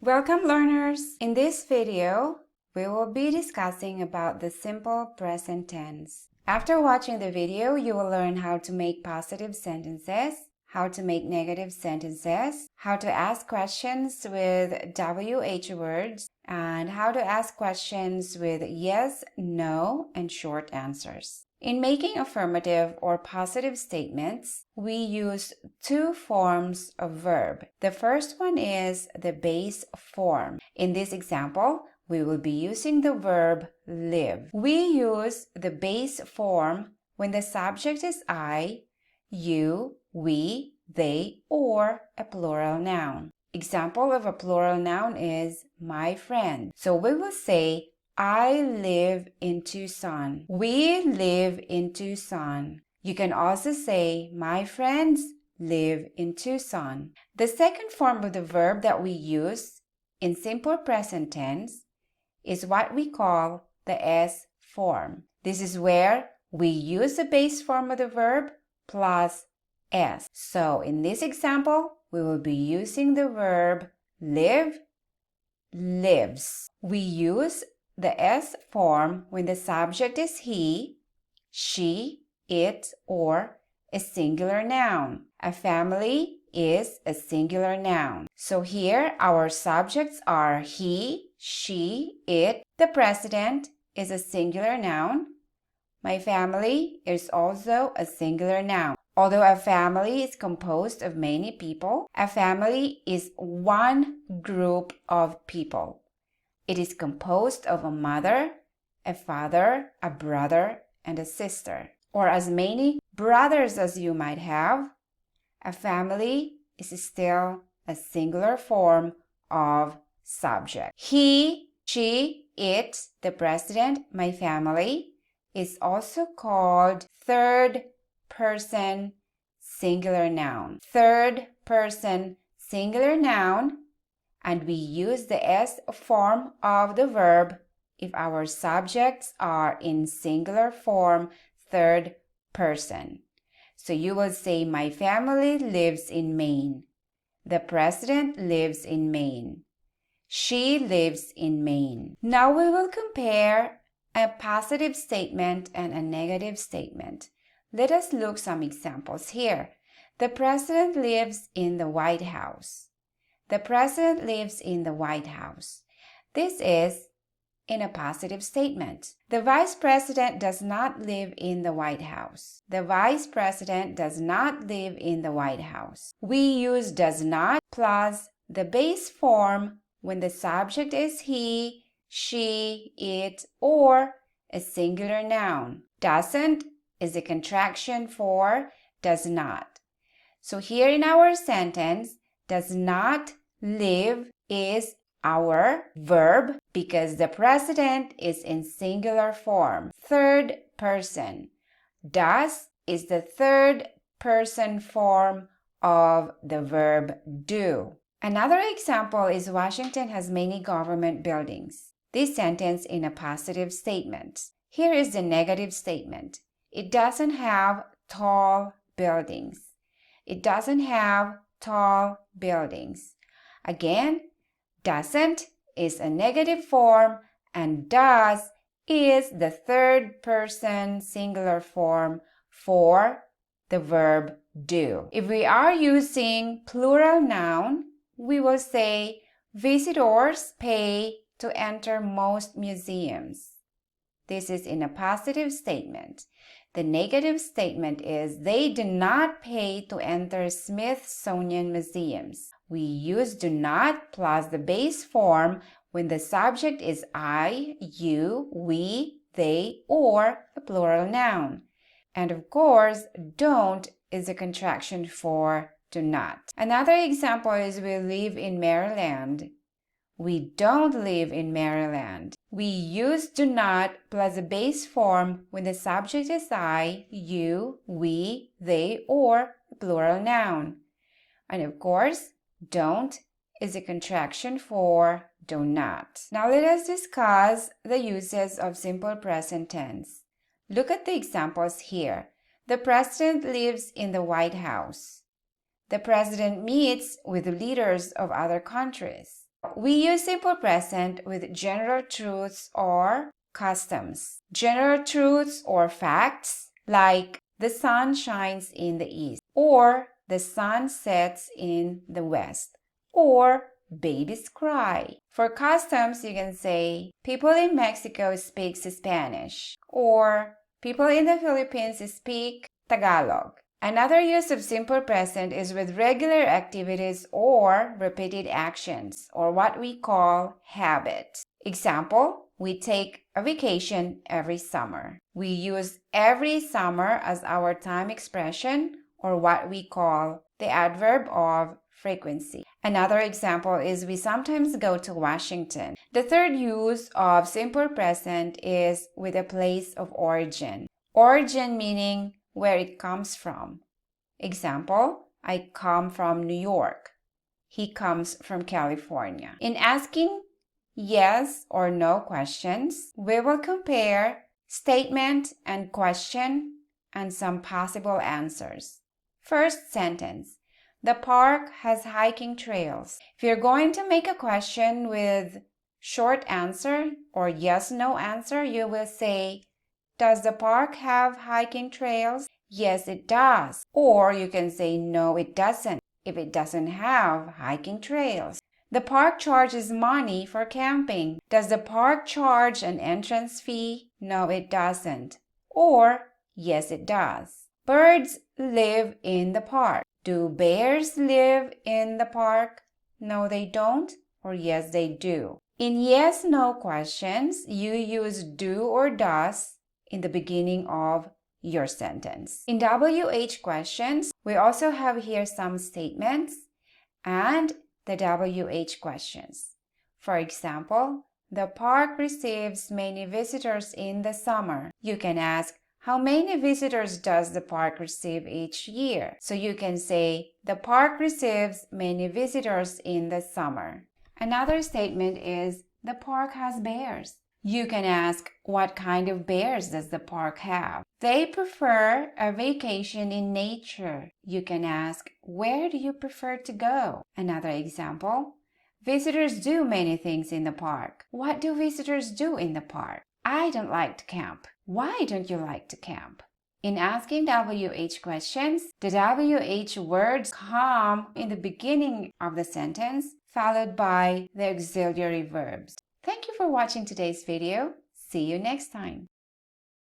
Welcome, learners! In this video, we will be discussing about the simple present tense. After watching the video, you will learn how to make positive sentences, how to make negative sentences, how to ask questions with WH words, and how to ask questions with yes, no, and short answers. In making affirmative or positive statements, we use two forms of verb. The first one is the base form. In this example, we will be using the verb live. We use the base form when the subject is I, you, we, they, or a plural noun. Example of a plural noun is my friend. So we will say, I live in Tucson. We live in Tucson. You can also say, my friends live in Tucson. The second form of the verb that we use in simple present tense is what we call the S form. This is where we use the base form of the verb plus S. So in this example, we will be using the verb live, lives. We use the S form when the subject is he, she, it, or a singular noun. A family is a singular noun. So here our subjects are he, she, it. The president is a singular noun. My family is also a singular noun. Although a family is composed of many people, a family is one group of people. It is composed of a mother, a father, a brother, and a sister, or as many brothers as you might have. A family is still a singular form of subject. He, she, it, the president, my family, is also called third person singular noun. Third person singular noun, and we use the S form of the verb if our subjects are in singular form, third person. So you will say, my family lives in Maine. The president lives in Maine. She lives in Maine. Now we will compare a positive statement and a negative statement. Let us look some examples here. The president lives in the White House. The president lives in the White House. This is in a positive statement. The vice president does not live in the White House. The vice president does not live in the White House. We use does not plus the base form when the subject is he, she, it, or a singular noun. Doesn't is a contraction for does not. So here in our sentence, does not live is our verb because the president is in singular form, third person. Does is the third person form of the verb do. Another example is Washington has many government buildings. This sentence in a positive statement. Here is the negative statement. It doesn't have tall buildings. It doesn't have tall buildings. Again, doesn't is a negative form and does is the third person singular form for the verb do. If we are using plural noun, we will say visitors pay to enter most museums. This is in a positive statement. The negative statement is they do not pay to enter Smithsonian museums. We use do not plus the base form when the subject is I, you, we, they, or a plural noun. And of course, don't is a contraction for do not. Another example is we live in Maryland. We don't live in Maryland. We use do not plus a base form when the subject is I, you, we, they, or a plural noun. And of course, don't is a contraction for do not. Now let us discuss the uses of simple present tense. Look at the examples here. The president lives in the White House. The president meets with leaders of other countries. We use simple present with general truths or customs. General truths or facts like the sun shines in the east, or the sun sets in the west, or babies cry. For customs, you can say people in Mexico speak Spanish, or people in the Philippines speak Tagalog. Another use of simple present is with regular activities or repeated actions, or what we call habits. Example, we take a vacation every summer. We use every summer as our time expression, or what we call the adverb of frequency. Another example is we sometimes go to Washington. The third use of simple present is with a place of origin. Origin meaning where it comes from. Example, I come from New York. He comes from California. In asking yes or no questions, we will compare statement and question and some possible answers. First sentence. The park has hiking trails. If you're going to make a question with short answer or yes/no answer, you will say, does the park have hiking trails? Yes, it does. Or you can say, no, it doesn't, if it doesn't have hiking trails. The park charges money for camping. Does the park charge an entrance fee? No, it doesn't. Or, yes, it does. Birds live in the park. Do bears live in the park? No, they don't. Or yes, they do. In yes/no questions, you use do or does in the beginning of your sentence. In WH questions, we also have here some statements and the WH questions. For example, the park receives many visitors in the summer. You can ask, how many visitors does the park receive each year? So you can say, the park receives many visitors in the summer. Another statement is, the park has bears. You can ask, what kind of bears does the park have? They prefer a vacation in nature. You can ask, where do you prefer to go? Another example, visitors do many things in the park. What do visitors do in the park? I don't like to camp. Why don't you like to camp? In asking WH questions, the WH words come in the beginning of the sentence, followed by the auxiliary verbs. Thank you for watching today's video. See you next time.